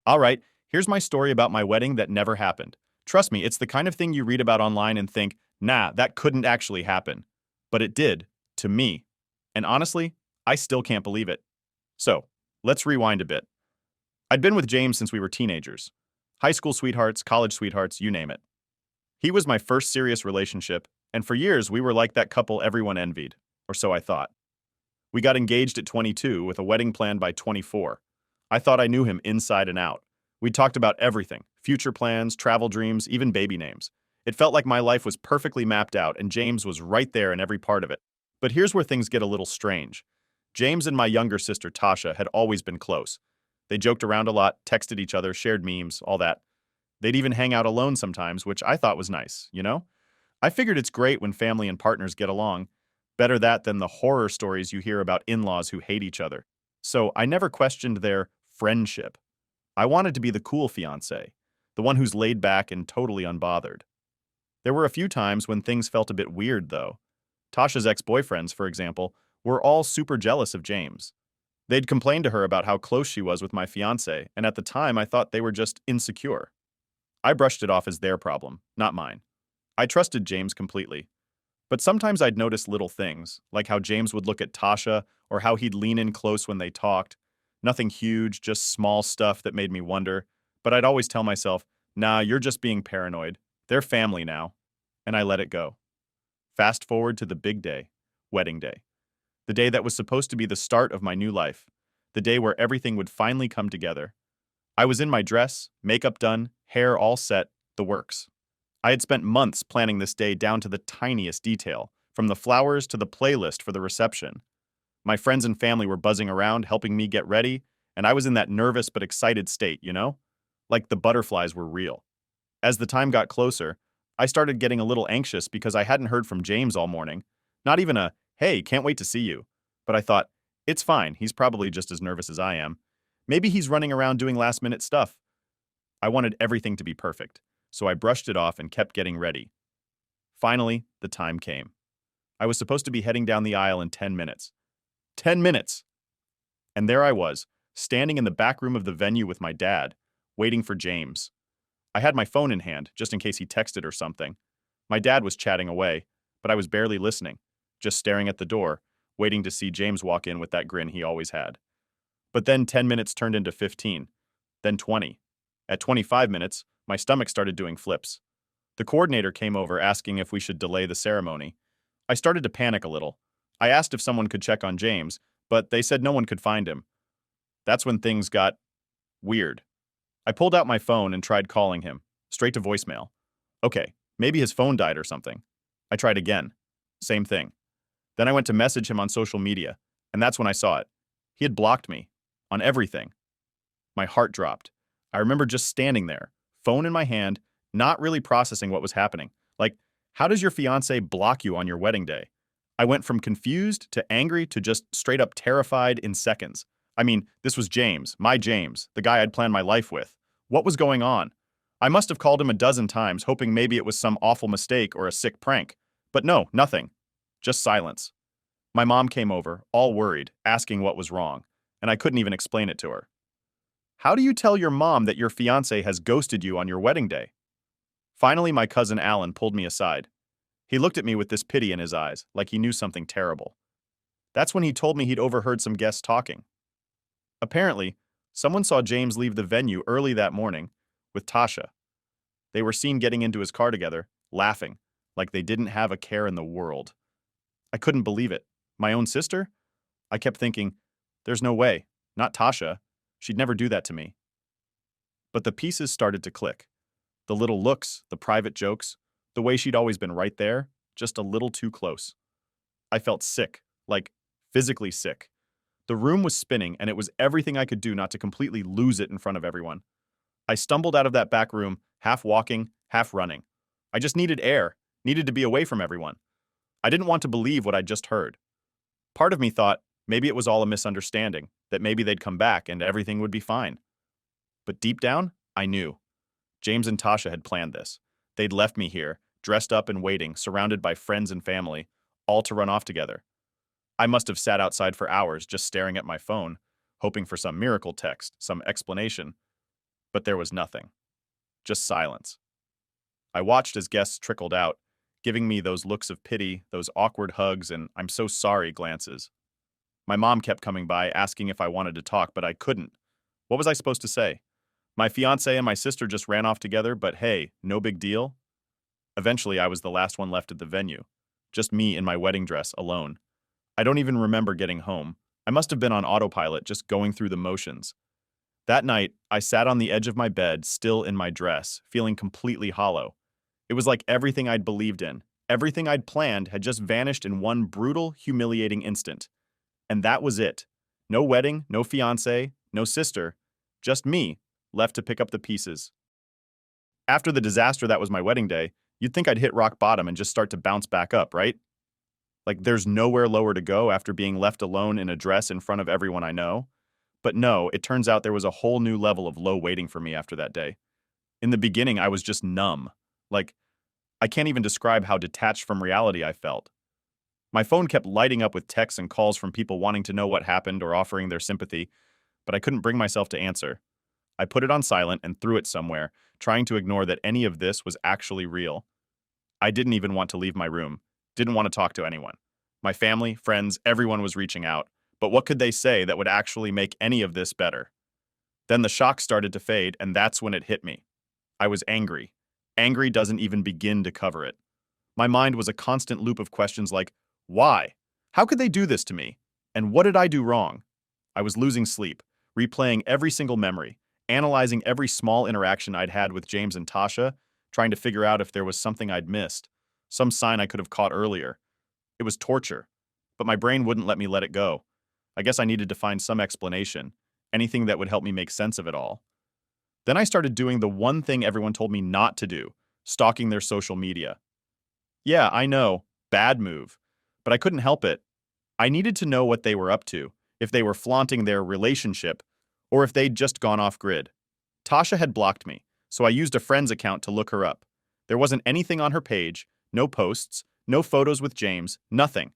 All right, here's my story about my wedding that never happened. Trust me, it's the kind of thing you read about online and think, nah, that couldn't actually happen. But it did, to me. And honestly, I still can't believe it. So, let's rewind a bit. I'd been with James since we were teenagers. High school sweethearts, college sweethearts, you name it. He was my first serious relationship, and for years we were like that couple everyone envied, or so I thought. We got engaged at 22 with a wedding planned by 24. I thought I knew him inside and out. We talked about everything, future plans, travel dreams, even baby names. It felt like my life was perfectly mapped out and James was right there in every part of it. But here's where things get a little strange. James and my younger sister Tasha had always been close. They joked around a lot, texted each other, shared memes, all that. They'd even hang out alone sometimes, which I thought was nice, you know? I figured it's great when family and partners get along. Better that than the horror stories you hear about in-laws who hate each other. So I never questioned their friendship. I wanted to be the cool fiancé, the one who's laid back and totally unbothered. There were a few times when things felt a bit weird, though. Tasha's ex-boyfriends, for example, were all super jealous of James. They'd complain to her about how close she was with my fiancé, and at the time I thought they were just insecure. I brushed it off as their problem, not mine. I trusted James completely. But sometimes I'd notice little things, like how James would look at Tasha or how he'd lean in close when they talked. Nothing huge, just small stuff that made me wonder. But I'd always tell myself, nah, you're just being paranoid. They're family now. And I let it go. Fast forward to the big day, wedding day. The day that was supposed to be the start of my new life. The day where everything would finally come together. I was in my dress, makeup done, hair all set, the works. I had spent months planning this day down to the tiniest detail, from the flowers to the playlist for the reception. My friends and family were buzzing around, helping me get ready, and I was in that nervous but excited state, you know? Like the butterflies were real. As the time got closer, I started getting a little anxious because I hadn't heard from James all morning. Not even a, hey, can't wait to see you. But I thought, it's fine, he's probably just as nervous as I am. Maybe he's running around doing last-minute stuff. I wanted everything to be perfect, so I brushed it off and kept getting ready. Finally, the time came. I was supposed to be heading down the aisle in 10 minutes. 10 minutes! And there I was, standing in the back room of the venue with my dad, waiting for James. I had my phone in hand, just in case he texted or something. My dad was chatting away, but I was barely listening, just staring at the door, waiting to see James walk in with that grin he always had. But then 10 minutes turned into 15, then 20. At 25 minutes, my stomach started doing flips. The coordinator came over asking if we should delay the ceremony. I started to panic a little. I asked if someone could check on James, but they said no one could find him. That's when things got weird. I pulled out my phone and tried calling him, straight to voicemail. Okay, maybe his phone died or something. I tried again. Same thing. Then I went to message him on social media, and that's when I saw it. He had blocked me. On everything. My heart dropped. I remember just standing there, phone in my hand, not really processing what was happening. Like, how does your fiancé block you on your wedding day? I went from confused to angry to just straight up terrified in seconds. I mean, this was James, my James, the guy I'd planned my life with. What was going on? I must have called him a dozen times, hoping maybe it was some awful mistake or a sick prank. But no, nothing. Just silence. My mom came over, all worried, asking what was wrong, and I couldn't even explain it to her. How do you tell your mom that your fiancé has ghosted you on your wedding day? Finally, my cousin Alan pulled me aside. He looked at me with this pity in his eyes, like he knew something terrible. That's when he told me he'd overheard some guests talking. Apparently, someone saw James leave the venue early that morning with Tasha. They were seen getting into his car together, laughing, like they didn't have a care in the world. I couldn't believe it. My own sister? I kept thinking, there's no way. Not Tasha. She'd never do that to me. But the pieces started to click. The little looks, the private jokes, the way she'd always been right there, just a little too close. I felt sick, like physically sick. The room was spinning, and it was everything I could do not to completely lose it in front of everyone. I stumbled out of that back room, half walking, half running. I just needed air, needed to be away from everyone. I didn't want to believe what I'd just heard. Part of me thought maybe it was all a misunderstanding, that maybe they'd come back and everything would be fine. But deep down, I knew. James and Tasha had planned this. They'd left me here, dressed up and waiting, surrounded by friends and family, all to run off together. I must have sat outside for hours just staring at my phone, hoping for some miracle text, some explanation. But there was nothing. Just silence. I watched as guests trickled out, giving me those looks of pity, those awkward hugs, and I'm so sorry glances. My mom kept coming by, asking if I wanted to talk, but I couldn't. What was I supposed to say? My fiancé and my sister just ran off together, but hey, no big deal. Eventually, I was the last one left at the venue. Just me in my wedding dress, alone. I don't even remember getting home. I must have been on autopilot, just going through the motions. That night, I sat on the edge of my bed, still in my dress, feeling completely hollow. It was like everything I'd believed in, everything I'd planned had just vanished in one brutal, humiliating instant. And that was it. No wedding, no fiancé, no sister, just me, left to pick up the pieces. After the disaster that was my wedding day, you'd think I'd hit rock bottom and just start to bounce back up, right? Like there's nowhere lower to go after being left alone in a dress in front of everyone I know. But no, it turns out there was a whole new level of low waiting for me after that day. In the beginning, I was just numb. Like, I can't even describe how detached from reality I felt. My phone kept lighting up with texts and calls from people wanting to know what happened or offering their sympathy, but I couldn't bring myself to answer. I put it on silent and threw it somewhere, trying to ignore that any of this was actually real. I didn't even want to leave my room, didn't want to talk to anyone. My family, friends, everyone was reaching out, but what could they say that would actually make any of this better? Then the shock started to fade, and that's when it hit me. I was angry. Angry doesn't even begin to cover it. My mind was a constant loop of questions like, why? How could they do this to me? And what did I do wrong? I was losing sleep, replaying every single memory, analyzing every small interaction I'd had with James and Tasha, trying to figure out if there was something I'd missed, some sign I could have caught earlier. It was torture, but my brain wouldn't let me let it go. I guess I needed to find some explanation, anything that would help me make sense of it all. Then I started doing the one thing everyone told me not to do, stalking their social media. Yeah, I know, bad move, but I couldn't help it. I needed to know what they were up to, if they were flaunting their relationship, or if they'd just gone off grid. Tasha had blocked me, so I used a friend's account to look her up. There wasn't anything on her page, no posts, no photos with James, nothing.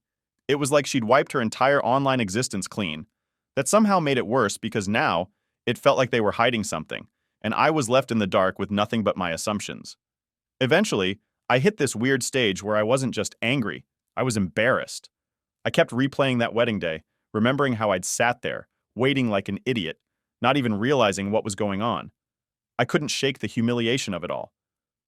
It was like she'd wiped her entire online existence clean. That somehow made it worse because now it felt like they were hiding something, and I was left in the dark with nothing but my assumptions. Eventually, I hit this weird stage where I wasn't just angry, I was embarrassed. I kept replaying that wedding day, remembering how I'd sat there, waiting like an idiot, not even realizing what was going on. I couldn't shake the humiliation of it all.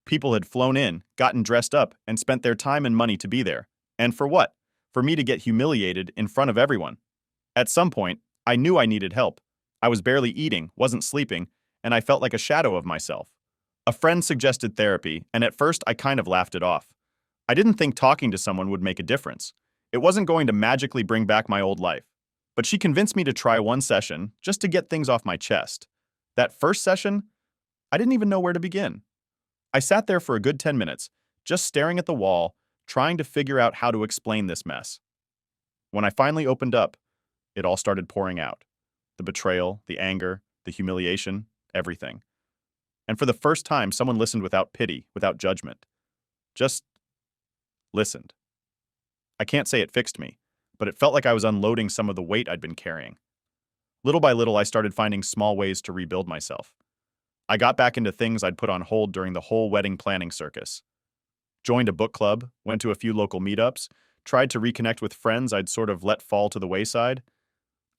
People had flown in, gotten dressed up, and spent their time and money to be there. And for what? For me to get humiliated in front of everyone. At some point, I knew I needed help. I was barely eating, wasn't sleeping, and I felt like a shadow of myself. A friend suggested therapy, and at first I kind of laughed it off. I didn't think talking to someone would make a difference. It wasn't going to magically bring back my old life. But she convinced me to try one session just to get things off my chest. That first session, I didn't even know where to begin. I sat there for a good 10 minutes, just staring at the wall, trying to figure out how to explain this mess. When I finally opened up, it all started pouring out. The betrayal, the anger, the humiliation, everything. And for the first time, someone listened without pity, without judgment. Just listened. I can't say it fixed me, but it felt like I was unloading some of the weight I'd been carrying. Little by little, I started finding small ways to rebuild myself. I got back into things I'd put on hold during the whole wedding planning circus. Joined a book club, went to a few local meetups, tried to reconnect with friends I'd sort of let fall to the wayside.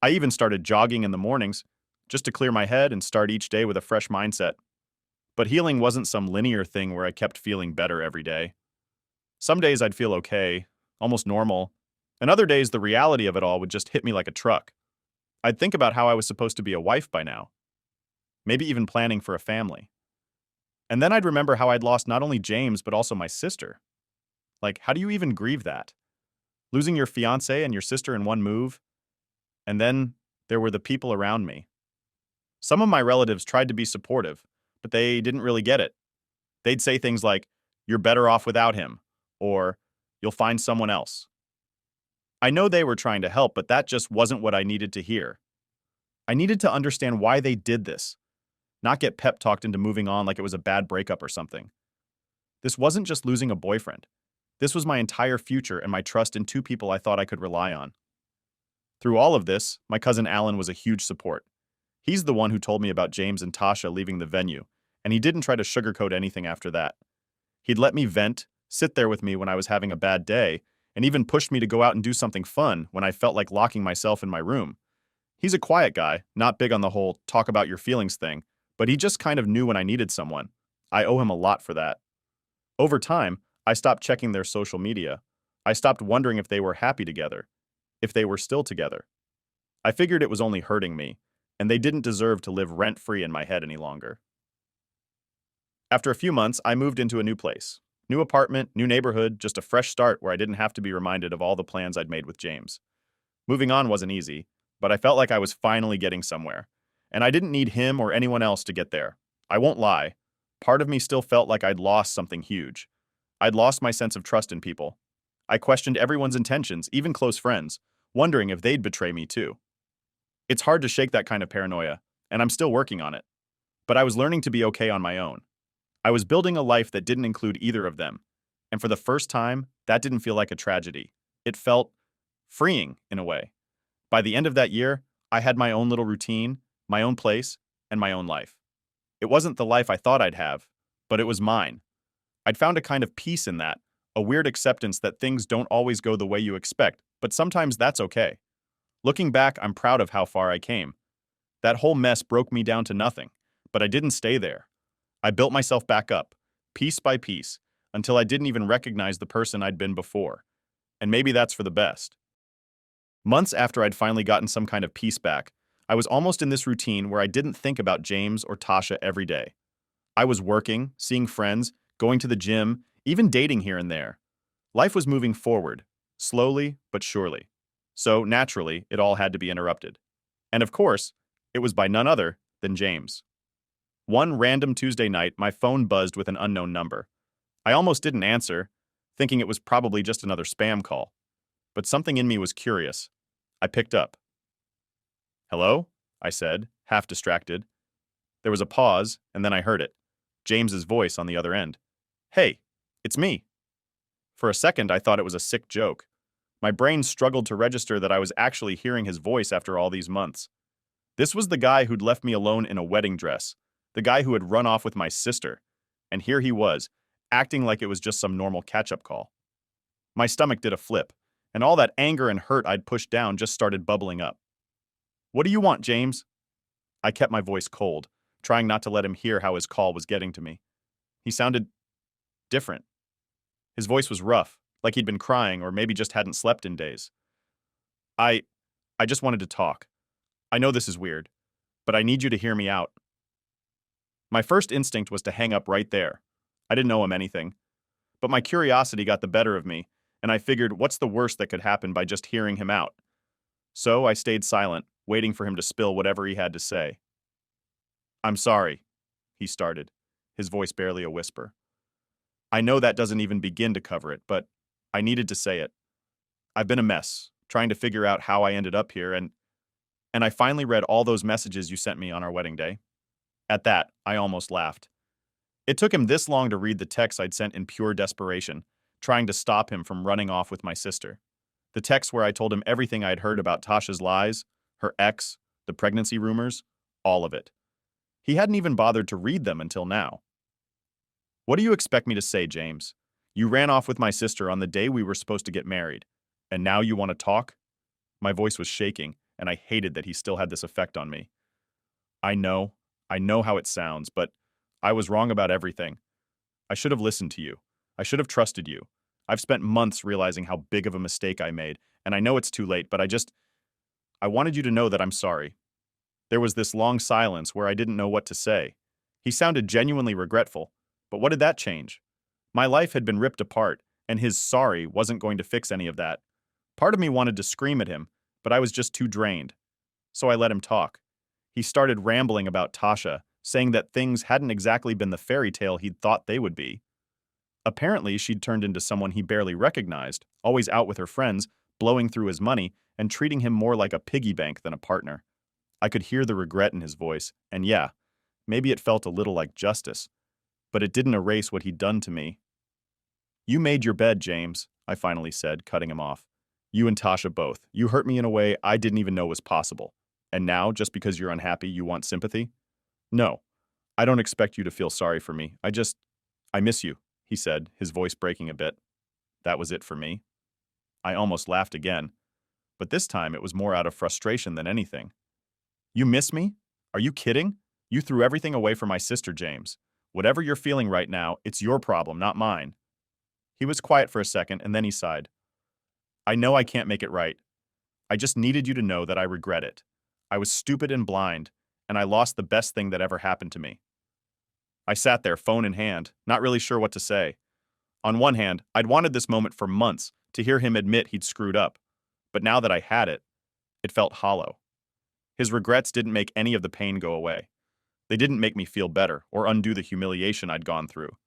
I even started jogging in the mornings, just to clear my head and start each day with a fresh mindset. But healing wasn't some linear thing where I kept feeling better every day. Some days I'd feel okay, almost normal, and other days the reality of it all would just hit me like a truck. I'd think about how I was supposed to be a wife by now, maybe even planning for a family. And then I'd remember how I'd lost not only James, but also my sister. Like, how do you even grieve that? Losing your fiancé and your sister in one move? And then there were the people around me. Some of my relatives tried to be supportive, but they didn't really get it. They'd say things like, "You're better off without him," or "You'll find someone else." I know they were trying to help, but that just wasn't what I needed to hear. I needed to understand why they did this, not get pep talked into moving on like it was a bad breakup or something. This wasn't just losing a boyfriend. This was my entire future and my trust in two people I thought I could rely on. Through all of this, my cousin Alan was a huge support. He's the one who told me about James and Tasha leaving the venue, and he didn't try to sugarcoat anything after that. He'd let me vent, sit there with me when I was having a bad day, and even pushed me to go out and do something fun when I felt like locking myself in my room. He's a quiet guy, not big on the whole talk about your feelings thing, but he just kind of knew when I needed someone. I owe him a lot for that. Over time, I stopped checking their social media. I stopped wondering if they were happy together, if they were still together. I figured it was only hurting me, and they didn't deserve to live rent-free in my head any longer. After a few months, I moved into a new place. New apartment, new neighborhood, just a fresh start where I didn't have to be reminded of all the plans I'd made with James. Moving on wasn't easy, but I felt like I was finally getting somewhere. And I didn't need him or anyone else to get there. I won't lie. Part of me still felt like I'd lost something huge. I'd lost my sense of trust in people. I questioned everyone's intentions, even close friends, wondering if they'd betray me too. It's hard to shake that kind of paranoia, and I'm still working on it. But I was learning to be okay on my own. I was building a life that didn't include either of them, and for the first time, that didn't feel like a tragedy. It felt freeing in a way. By the end of that year, I had my own little routine, my own place, and my own life. It wasn't the life I thought I'd have, but it was mine. I'd found a kind of peace in that, a weird acceptance that things don't always go the way you expect, but sometimes that's okay. Looking back, I'm proud of how far I came. That whole mess broke me down to nothing, but I didn't stay there. I built myself back up, piece by piece, until I didn't even recognize the person I'd been before. And maybe that's for the best. Months after I'd finally gotten some kind of peace back, I was almost in this routine where I didn't think about James or Tasha every day. I was working, seeing friends, going to the gym, even dating here and there. Life was moving forward, slowly but surely. So, naturally, it all had to be interrupted. And of course, it was by none other than James. One random Tuesday night, my phone buzzed with an unknown number. I almost didn't answer, thinking it was probably just another spam call. But something in me was curious. I picked up. "Hello?" I said, half distracted. There was a pause, and then I heard it. James's voice on the other end. "Hey, it's me." For a second, I thought it was a sick joke. My brain struggled to register that I was actually hearing his voice after all these months. This was the guy who'd left me alone in a wedding dress, the guy who had run off with my sister, and here he was, acting like it was just some normal catch-up call. My stomach did a flip, and all that anger and hurt I'd pushed down just started bubbling up. "What do you want, James?" I kept my voice cold, trying not to let him hear how his call was getting to me. He sounded different. His voice was rough, like he'd been crying or maybe just hadn't slept in days. I just wanted to talk. I know this is weird, but I need you to hear me out." My first instinct was to hang up right there. I didn't owe him anything. But my curiosity got the better of me, and I figured what's the worst that could happen by just hearing him out? So I stayed silent, waiting for him to spill whatever he had to say. "I'm sorry," he started, his voice barely a whisper. I know that doesn't even begin to cover it, but I needed to say it. I've been a mess, trying to figure out how I ended up here, and I finally read all those messages you sent me on our wedding day. At that, I almost laughed. It took him this long to read the texts I'd sent in pure desperation, trying to stop him from running off with my sister. The texts where I told him everything I'd heard about Tasha's lies, her ex, the pregnancy rumors, all of it. He hadn't even bothered to read them until now. "What do you expect me to say, James? You ran off with my sister on the day we were supposed to get married, and now you want to talk?" My voice was shaking, and I hated that he still had this effect on me. I know how it sounds, but I was wrong about everything. I should have listened to you. I should have trusted you. I've spent months realizing how big of a mistake I made, and I know it's too late, but I wanted you to know that I'm sorry." There was this long silence where I didn't know what to say. He sounded genuinely regretful, but what did that change? My life had been ripped apart, and his sorry wasn't going to fix any of that. Part of me wanted to scream at him, but I was just too drained. So I let him talk. He started rambling about Tasha, saying that things hadn't exactly been the fairy tale he'd thought they would be. Apparently, she'd turned into someone he barely recognized, always out with her friends, blowing through his money, and treating him more like a piggy bank than a partner. I could hear the regret in his voice, and yeah, maybe it felt a little like justice, but it didn't erase what he'd done to me. "You made your bed, James," I finally said, cutting him off. "You and Tasha both. You hurt me in a way I didn't even know was possible. And now, just because you're unhappy, you want sympathy? No, I don't expect you to feel sorry for me. I miss you, he said, his voice breaking a bit. That was it for me. I almost laughed again, but this time it was more out of frustration than anything. You miss me? Are you kidding? You threw everything away for my sister, James. Whatever you're feeling right now, it's your problem, not mine. He was quiet for a second, and then he sighed. I know I can't make it right. I just needed you to know that I regret it. I was stupid and blind, and I lost the best thing that ever happened to me. I sat there, phone in hand, not really sure what to say. On one hand, I'd wanted this moment for months, to hear him admit he'd screwed up. But now that I had it, it felt hollow. His regrets didn't make any of the pain go away. They didn't make me feel better or undo the humiliation I'd gone through.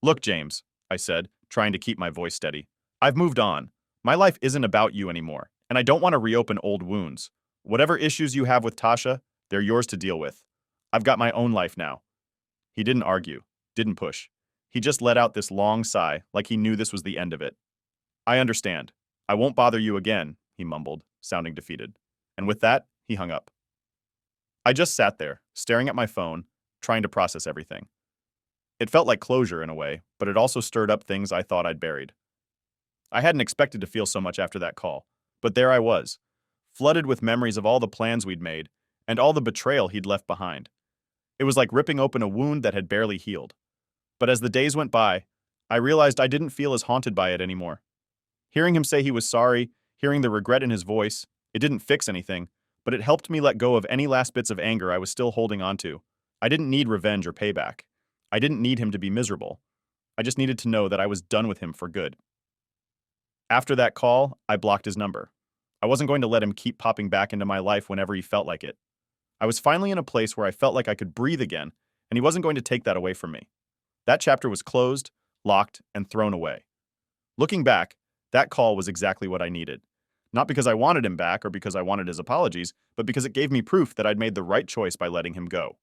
Look, James, I said, trying to keep my voice steady. I've moved on. My life isn't about you anymore, and I don't want to reopen old wounds. Whatever issues you have with Tasha, they're yours to deal with. I've got my own life now. He didn't argue, didn't push. He just let out this long sigh, like he knew this was the end of it. I understand. I won't bother you again, he mumbled, sounding defeated. And with that, he hung up. I just sat there, staring at my phone, trying to process everything. It felt like closure in a way, but it also stirred up things I thought I'd buried. I hadn't expected to feel so much after that call, but there I was, flooded with memories of all the plans we'd made and all the betrayal he'd left behind. It was like ripping open a wound that had barely healed. But as the days went by, I realized I didn't feel as haunted by it anymore. Hearing him say he was sorry, hearing the regret in his voice, it didn't fix anything, but it helped me let go of any last bits of anger I was still holding on to. I didn't need revenge or payback. I didn't need him to be miserable. I just needed to know that I was done with him for good. After that call, I blocked his number. I wasn't going to let him keep popping back into my life whenever he felt like it. I was finally in a place where I felt like I could breathe again, and he wasn't going to take that away from me. That chapter was closed, locked, and thrown away. Looking back, that call was exactly what I needed. Not because I wanted him back or because I wanted his apologies, but because it gave me proof that I'd made the right choice by letting him go.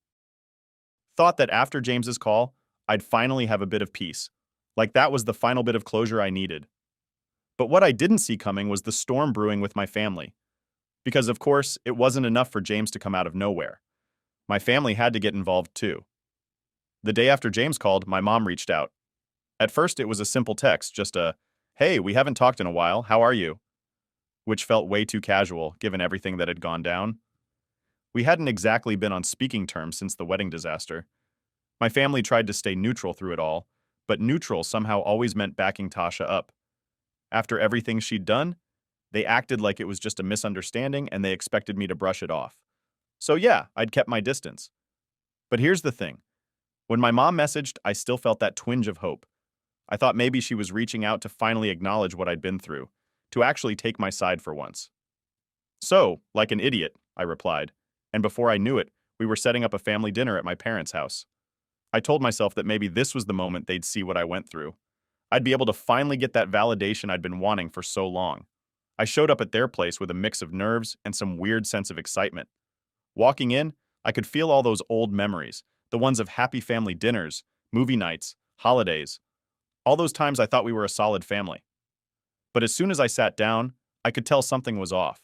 Thought that after James's call, I'd finally have a bit of peace. Like that was the final bit of closure I needed. But what I didn't see coming was the storm brewing with my family. Because, of course, it wasn't enough for James to come out of nowhere. My family had to get involved too. The day after James called, my mom reached out. At first, it was a simple text, just a, "Hey, we haven't talked in a while, how are you?" Which felt way too casual, given everything that had gone down. We hadn't exactly been on speaking terms since the wedding disaster. My family tried to stay neutral through it all, but neutral somehow always meant backing Tasha up. After everything she'd done, they acted like it was just a misunderstanding and they expected me to brush it off. So yeah, I'd kept my distance. But here's the thing. When my mom messaged, I still felt that twinge of hope. I thought maybe she was reaching out to finally acknowledge what I'd been through, to actually take my side for once. So, like an idiot, I replied, and before I knew it, we were setting up a family dinner at my parents' house. I told myself that maybe this was the moment they'd see what I went through. I'd be able to finally get that validation I'd been wanting for so long. I showed up at their place with a mix of nerves and some weird sense of excitement. Walking in, I could feel all those old memories, the ones of happy family dinners, movie nights, holidays, all those times I thought we were a solid family. But as soon as I sat down, I could tell something was off.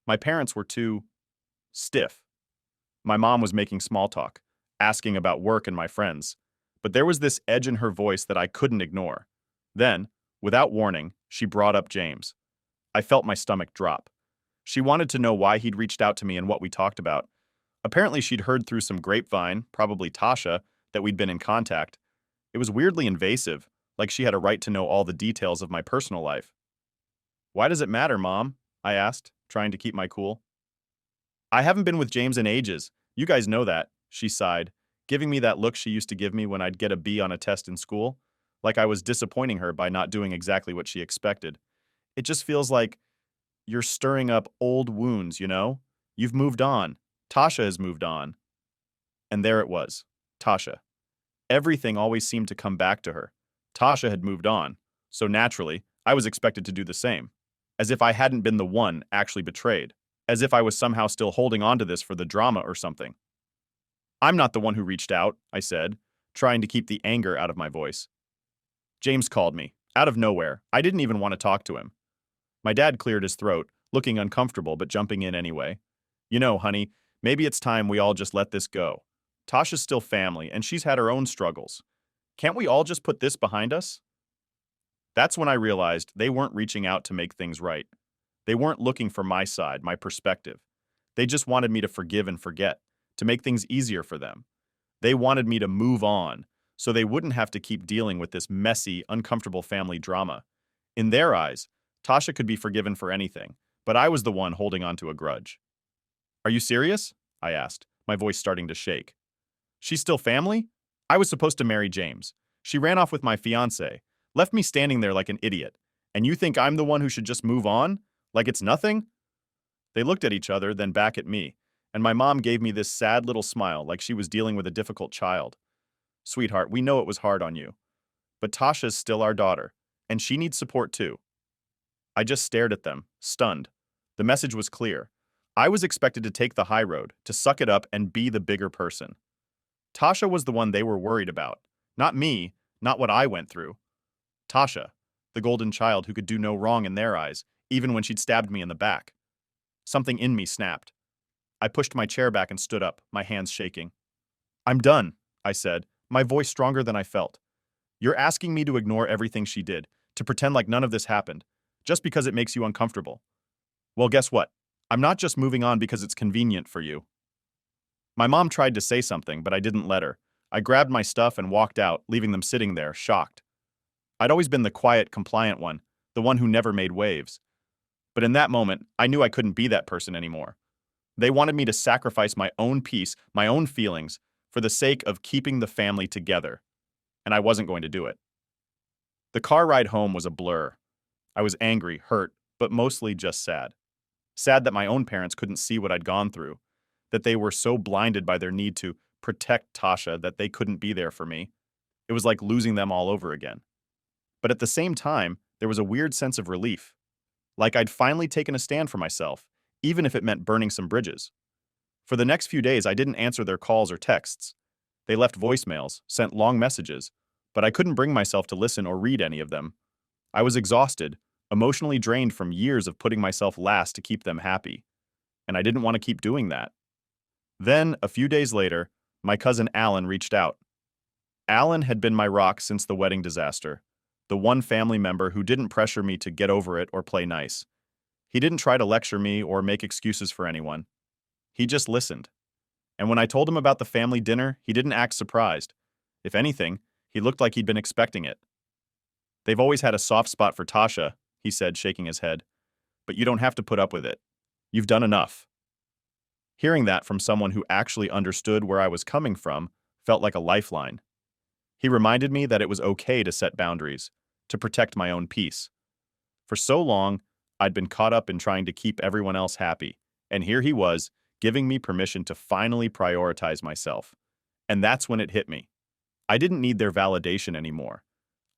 My parents were too stiff. My mom was making small talk, asking about work and my friends, but there was this edge in her voice that I couldn't ignore. Then, without warning, she brought up James. I felt my stomach drop. She wanted to know why he'd reached out to me and what we talked about. Apparently she'd heard through some grapevine, probably Tasha, that we'd been in contact. It was weirdly invasive, like she had a right to know all the details of my personal life. "Why does it matter, Mom?" I asked, trying to keep my cool. "I haven't been with James in ages. You guys know that," she sighed, giving me that look she used to give me when I'd get a B on a test in school, like I was disappointing her by not doing exactly what she expected. "It just feels like you're stirring up old wounds, you know? You've moved on. Tasha has moved on." And there it was, Tasha. Everything always seemed to come back to her. Tasha had moved on, so naturally, I was expected to do the same. As if I hadn't been the one actually betrayed. As if I was somehow still holding on to this for the drama or something. "I'm not the one who reached out," I said, trying to keep the anger out of my voice. "James called me, out of nowhere. I didn't even want to talk to him." My dad cleared his throat, looking uncomfortable but jumping in anyway. You know, honey, maybe it's time we all just let this go. Tasha's still family, and she's had her own struggles. Can't we all just put this behind us? That's when I realized they weren't reaching out to make things right. They weren't looking for my side, my perspective. They just wanted me to forgive and forget, to make things easier for them. They wanted me to move on, so they wouldn't have to keep dealing with this messy, uncomfortable family drama. In their eyes, Tasha could be forgiven for anything, but I was the one holding on to a grudge. Are you serious? I asked, my voice starting to shake. She's still family? I was supposed to marry James. She ran off with my fiancé, left me standing there like an idiot. And you think I'm the one who should just move on? Like it's nothing? They looked at each other, then back at me, and my mom gave me this sad little smile like she was dealing with a difficult child. Sweetheart, we know it was hard on you. But Tasha's still our daughter, and she needs support too. I just stared at them, stunned. The message was clear. I was expected to take the high road, to suck it up and be the bigger person. Tasha was the one they were worried about. Not me, not what I went through. Tasha, the golden child who could do no wrong in their eyes, even when she'd stabbed me in the back. Something in me snapped. I pushed my chair back and stood up, my hands shaking. I'm done, I said, my voice stronger than I felt. You're asking me to ignore everything she did, to pretend like none of this happened, just because it makes you uncomfortable. Well, guess what? I'm not just moving on because it's convenient for you. My mom tried to say something, but I didn't let her. I grabbed my stuff and walked out, leaving them sitting there, shocked. I'd always been the quiet, compliant one, the one who never made waves. But in that moment, I knew I couldn't be that person anymore. They wanted me to sacrifice my own peace, my own feelings, for the sake of keeping the family together. And I wasn't going to do it. The car ride home was a blur. I was angry, hurt, but mostly just sad. Sad that my own parents couldn't see what I'd gone through, that they were so blinded by their need to protect Tasha that they couldn't be there for me. It was like losing them all over again. But at the same time, there was a weird sense of relief. Like I'd finally taken a stand for myself, even if it meant burning some bridges. For the next few days, I didn't answer their calls or texts. They left voicemails, sent long messages, but I couldn't bring myself to listen or read any of them. I was exhausted, emotionally drained from years of putting myself last to keep them happy. And I didn't want to keep doing that. Then, a few days later, my cousin Alan reached out. Alan had been my rock since the wedding disaster, the one family member who didn't pressure me to get over it or play nice. He didn't try to lecture me or make excuses for anyone. He just listened. And when I told him about the family dinner, he didn't act surprised. If anything, he looked like he'd been expecting it. They've always had a soft spot for Tasha, he said, shaking his head. But you don't have to put up with it. You've done enough. Hearing that from someone who actually understood where I was coming from felt like a lifeline. He reminded me that it was okay to set boundaries, to protect my own peace. For so long, I'd been caught up in trying to keep everyone else happy, and here he was, giving me permission to finally prioritize myself. And that's when it hit me. I didn't need their validation anymore.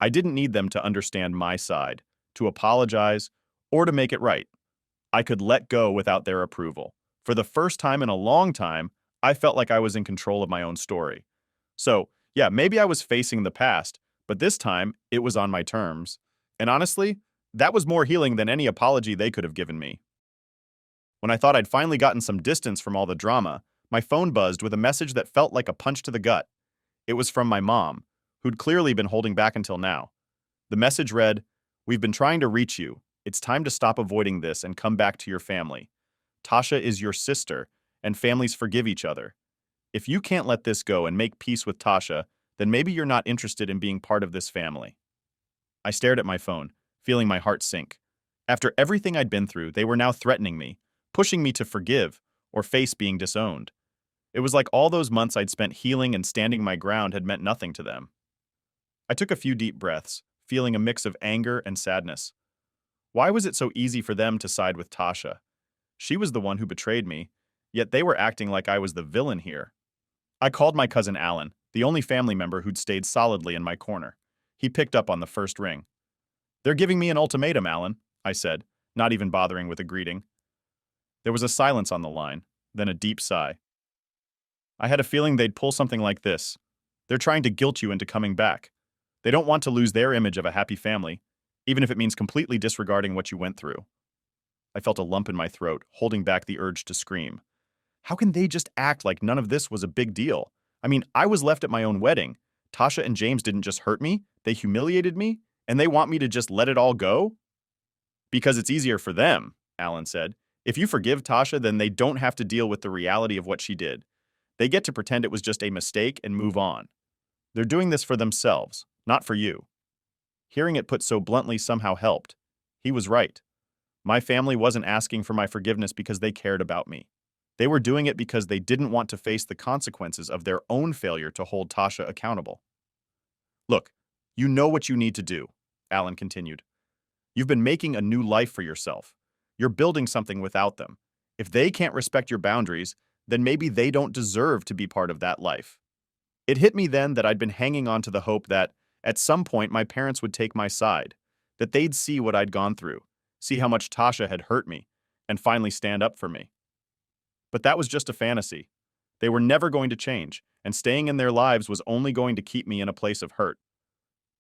I didn't need them to understand my side, to apologize, or to make it right. I could let go without their approval. For the first time in a long time, I felt like I was in control of my own story. So, yeah, maybe I was facing the past, but this time, it was on my terms. And honestly, that was more healing than any apology they could have given me. When I thought I'd finally gotten some distance from all the drama, my phone buzzed with a message that felt like a punch to the gut. It was from my mom, who'd clearly been holding back until now. The message read, "We've been trying to reach you. It's time to stop avoiding this and come back to your family. Tasha is your sister, and families forgive each other. If you can't let this go and make peace with Tasha, then maybe you're not interested in being part of this family." I stared at my phone, feeling my heart sink. After everything I'd been through, they were now threatening me, pushing me to forgive or face being disowned. It was like all those months I'd spent healing and standing my ground had meant nothing to them. I took a few deep breaths, feeling a mix of anger and sadness. Why was it so easy for them to side with Tasha? She was the one who betrayed me, yet they were acting like I was the villain here. I called my cousin Alan, the only family member who'd stayed solidly in my corner. He picked up on the first ring. "They're giving me an ultimatum, Alan," I said, not even bothering with a greeting. There was a silence on the line, then a deep sigh. "I had a feeling they'd pull something like this. They're trying to guilt you into coming back. They don't want to lose their image of a happy family, even if it means completely disregarding what you went through." I felt a lump in my throat, holding back the urge to scream. How can they just act like none of this was a big deal? I mean, I was left at my own wedding. Tasha and James didn't just hurt me, they humiliated me, and they want me to just let it all go? Because it's easier for them, Alan said. If you forgive Tasha, then they don't have to deal with the reality of what she did. They get to pretend it was just a mistake and move on. They're doing this for themselves, not for you. Hearing it put so bluntly somehow helped. He was right. My family wasn't asking for my forgiveness because they cared about me. They were doing it because they didn't want to face the consequences of their own failure to hold Tasha accountable. Look, you know what you need to do, Alan continued. You've been making a new life for yourself. You're building something without them. If they can't respect your boundaries, then maybe they don't deserve to be part of that life. It hit me then that I'd been hanging on to the hope that, at some point, my parents would take my side, that they'd see what I'd gone through, see how much Tasha had hurt me, and finally stand up for me. But that was just a fantasy. They were never going to change, and staying in their lives was only going to keep me in a place of hurt.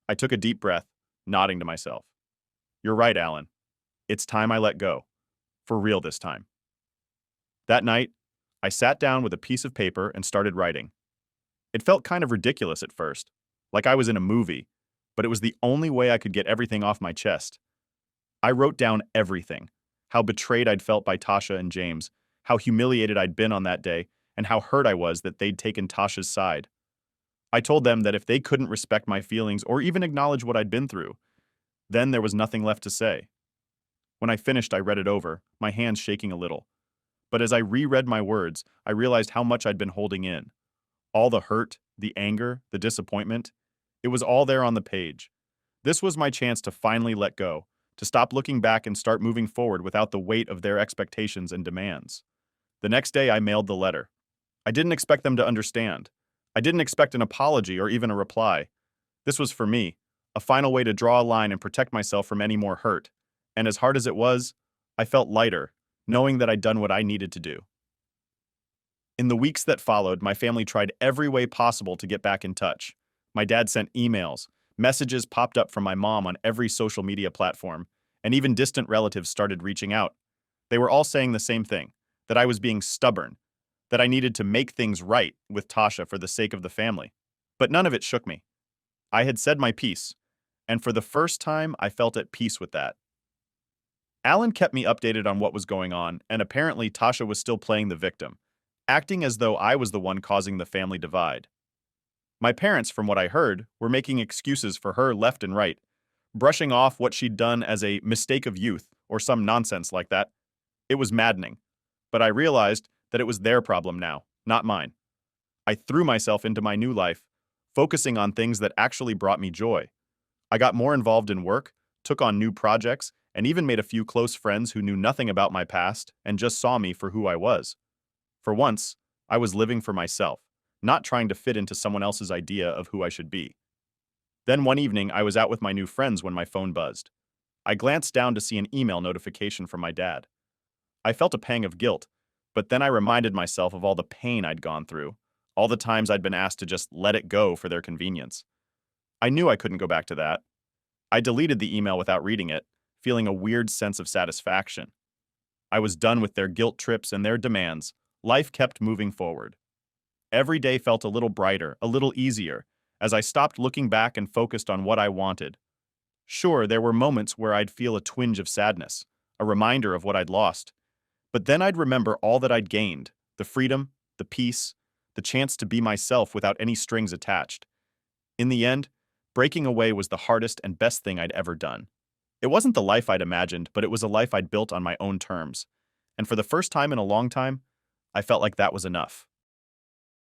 I took a deep breath, nodding to myself. You're right, Alan. It's time I let go. For real this time. That night, I sat down with a piece of paper and started writing. It felt kind of ridiculous at first, like I was in a movie, but it was the only way I could get everything off my chest. I wrote down everything: how betrayed I'd felt by Tasha and James, how humiliated I'd been on that day, and how hurt I was that they'd taken Tasha's side. I told them that if they couldn't respect my feelings or even acknowledge what I'd been through, then there was nothing left to say. When I finished, I read it over, my hands shaking a little. But as I reread my words, I realized how much I'd been holding in. All the hurt, the anger, the disappointment, it was all there on the page. This was my chance to finally let go, to stop looking back and start moving forward without the weight of their expectations and demands. The next day, I mailed the letter. I didn't expect them to understand. I didn't expect an apology or even a reply. This was for me, a final way to draw a line and protect myself from any more hurt. And as hard as it was, I felt lighter, knowing that I'd done what I needed to do. In the weeks that followed, my family tried every way possible to get back in touch. My dad sent emails, messages popped up from my mom on every social media platform, and even distant relatives started reaching out. They were all saying the same thing, that I was being stubborn, that I needed to make things right with Tasha for the sake of the family. But none of it shook me. I had said my piece, and for the first time, I felt at peace with that. Alan kept me updated on what was going on, and apparently Tasha was still playing the victim, acting as though I was the one causing the family divide. My parents, from what I heard, were making excuses for her left and right, brushing off what she'd done as a mistake of youth or some nonsense like that. It was maddening, but I realized that it was their problem now, not mine. I threw myself into my new life, focusing on things that actually brought me joy. I got more involved in work, took on new projects, and even made a few close friends who knew nothing about my past and just saw me for who I was. For once, I was living for myself, not trying to fit into someone else's idea of who I should be. Then one evening, I was out with my new friends when my phone buzzed. I glanced down to see an email notification from my dad. I felt a pang of guilt, but then I reminded myself of all the pain I'd gone through, all the times I'd been asked to just let it go for their convenience. I knew I couldn't go back to that. I deleted the email without reading it, feeling a weird sense of satisfaction. I was done with their guilt trips and their demands. Life kept moving forward. Every day felt a little brighter, a little easier, as I stopped looking back and focused on what I wanted. Sure, there were moments where I'd feel a twinge of sadness, a reminder of what I'd lost. But then I'd remember all that I'd gained, the freedom, the peace, the chance to be myself without any strings attached. In the end, breaking away was the hardest and best thing I'd ever done. It wasn't the life I'd imagined, but it was a life I'd built on my own terms. And for the first time in a long time, I felt like that was enough.